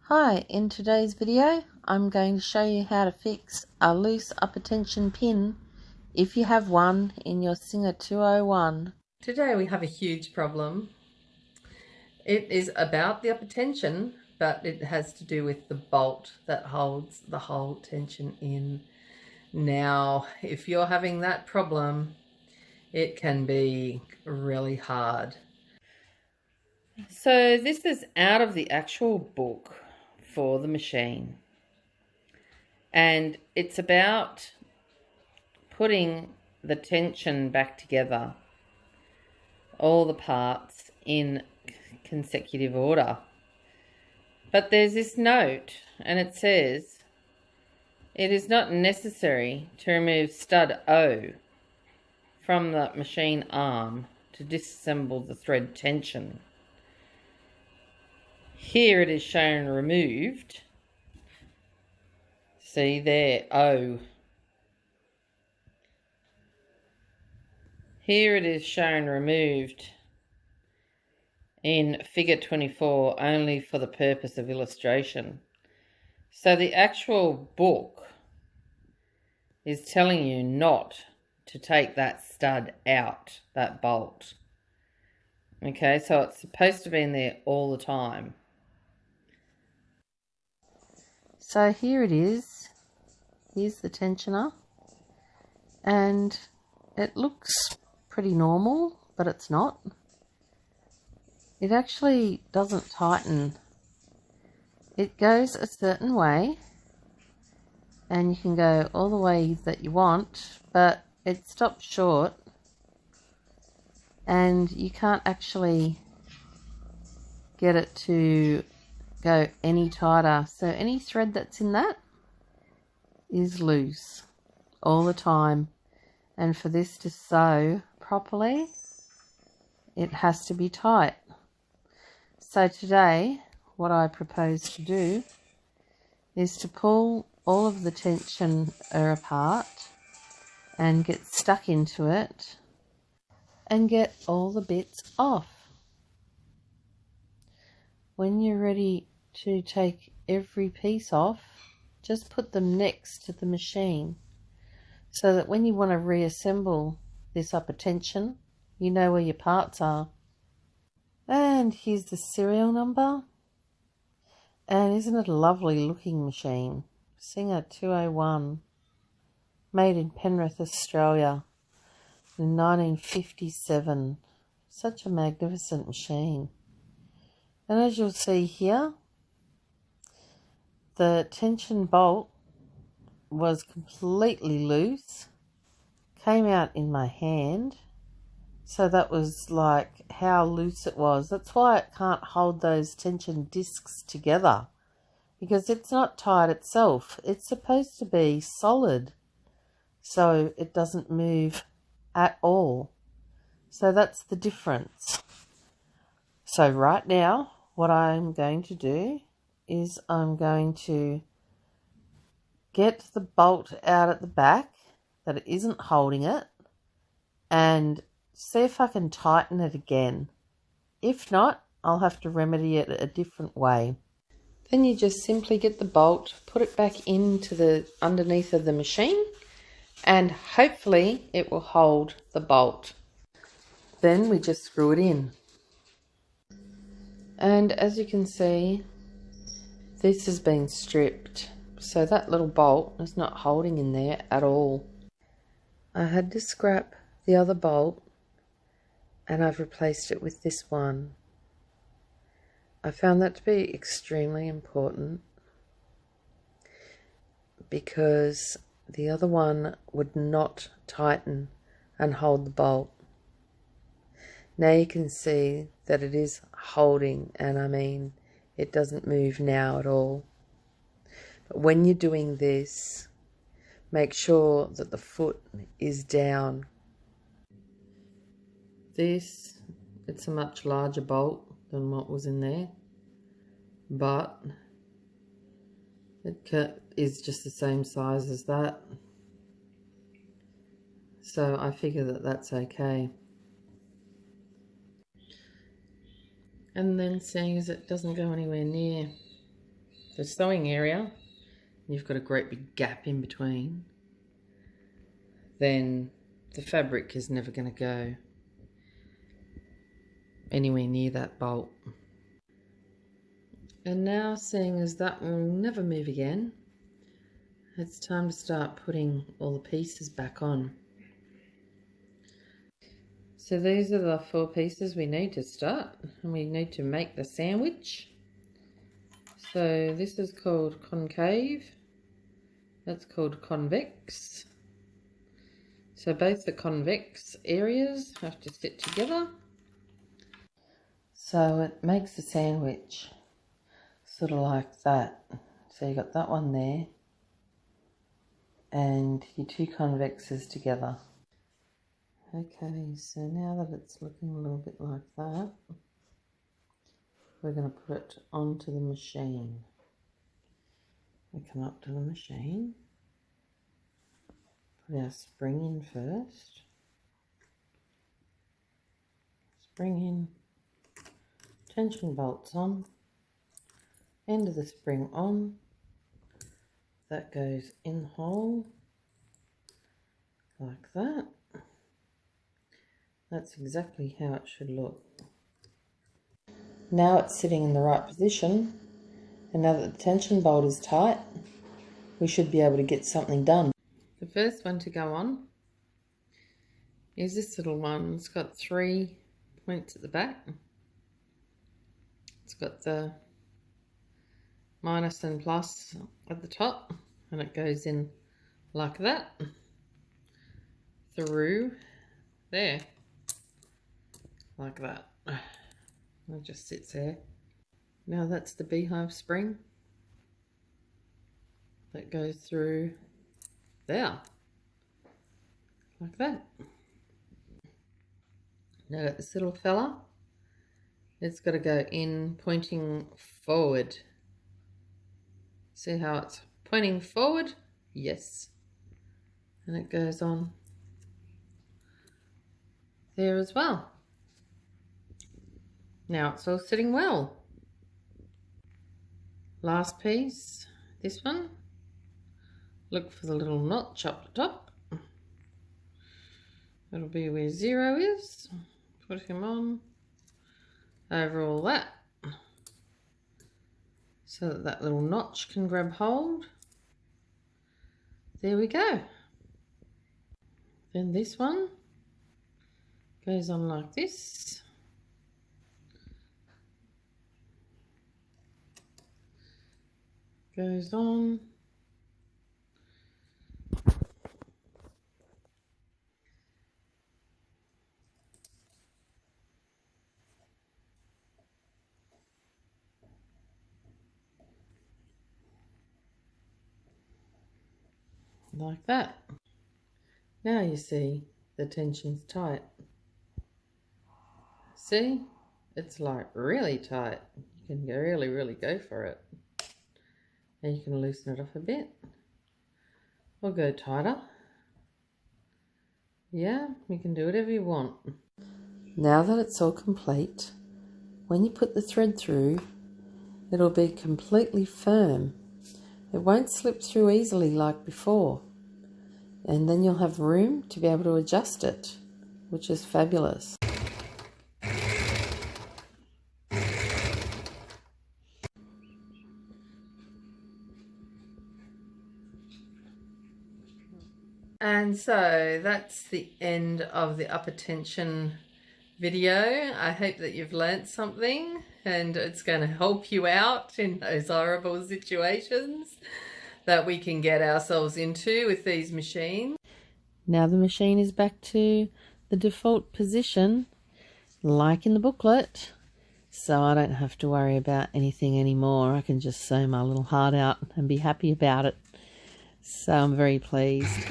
Hi, in today's video I'm going to show you how to fix a loose upper tension pin if you have one in your Singer 201. Today we have a huge problem. It is about the upper tension, but it has to do with the bolt that holds the whole tension in. Now, if you're having that problem, it can be really hard. So this is out of the actual book for the machine. And it's about putting the tension back together, all the parts in consecutive order. But there's this note, and it says, it is not necessary to remove stud O from the machine arm to disassemble the thread tension. Here it is shown removed. See there, O. Here it is shown removed in figure 24 only for the purpose of illustration. So the actual book is telling you not to take that stud out, that bolt. Okay, so it's supposed to be in there all the time. So here it is. Here's the tensioner. And it looks pretty normal, but it's not. It actually doesn't tighten. It goes a certain way, and you can go all the way that you want, but it stops short, and you can't actually get it to go any tighter. So any thread that's in that is loose all the time, and for this to sew properly, it has to be tight. So today, what I propose to do is to pull all of the tension apart and get stuck into it and get all the bits off. When you're ready to take every piece off, just put them next to the machine so that when you want to reassemble this upper tension, you know where your parts are. And here's the serial number. And isn't it a lovely looking machine? Singer 201, made in Penrith, Australia in 1957. Such a magnificent machine. And as you'll see here, the tension bolt was completely loose, came out in my hand. So that was like how loose it was. That's why it can't hold those tension discs together, because it's not tight itself. It's supposed to be solid, so it doesn't move at all. So that's the difference. So right now, what I'm going to do is I'm going to get the bolt out at the back that it isn't holding it, and see if I can tighten it again. If not, I'll have to remedy it a different way. Then you just simply get the bolt, put it back into the underneath of the machine, and hopefully it will hold the bolt. Then we just screw it in. And as you can see, this has been stripped, so that little bolt is not holding in there at all. I had to scrap the other bolt, and I've replaced it with this one. I found that to be extremely important because the other one would not tighten and hold the bolt. Now you can see that it is holding, and I mean, it doesn't move now at all. But when you're doing this, make sure that the foot is down. It's a much larger bolt than what was in there, but it is just the same size as that, so I figure that that's okay. And then seeing as it doesn't go anywhere near the sewing area, you've got a great big gap in between, then the fabric is never going to go anywhere near that bolt. And now, seeing as that will never move again, it's time to start putting all the pieces back on. So these are the 4 pieces we need to start, and we need to make the sandwich. So this is called concave, that's called convex. So both the convex areas have to sit together. So it makes a sandwich, sort of like that. So you got that one there, and your 2 convexes together. Okay, so now that it's looking a little bit like that, we're going to put it onto the machine. We come up to the machine, put our spring in first, spring in, tension bolts on, end of the spring on, that goes in the hole, like that. That's exactly how it should look. Now it's sitting in the right position, and now that the tension bolt is tight, we should be able to get something done. The first one to go on is this little one. It's got 3 points at the back. It's got the minus and plus at the top, and it goes in like that through there, like that. It just sits there. Now that's the beehive spring that goes through there, like that. Now got this little fella, it's got to go in pointing forward. See how it's pointing forward? Yes. And it goes on there as well. Now it's all sitting well. Last piece, this one. Look for the little notch up the top. It'll be where 0 is. Put him on over all that, so that that little notch can grab hold. There we go. Then this one goes on like this. Goes on. Like that. Now you see the tension's tight. See? It's like really tight. You can really go for it. And you can loosen it off a bit or go tighter. Yeah, you can do whatever you want. Now that it's all complete, when you put the thread through, it'll be completely firm. It won't slip through easily like before. And then you'll have room to be able to adjust it, which is fabulous. And so that's the end of the upper tension video. I hope that you've learnt something and it's going to help you out in those horrible situations that we can get ourselves into with these machines. Now the machine is back to the default position, like in the booklet, so I don't have to worry about anything anymore. I can just sew my little heart out and be happy about it. So I'm very pleased.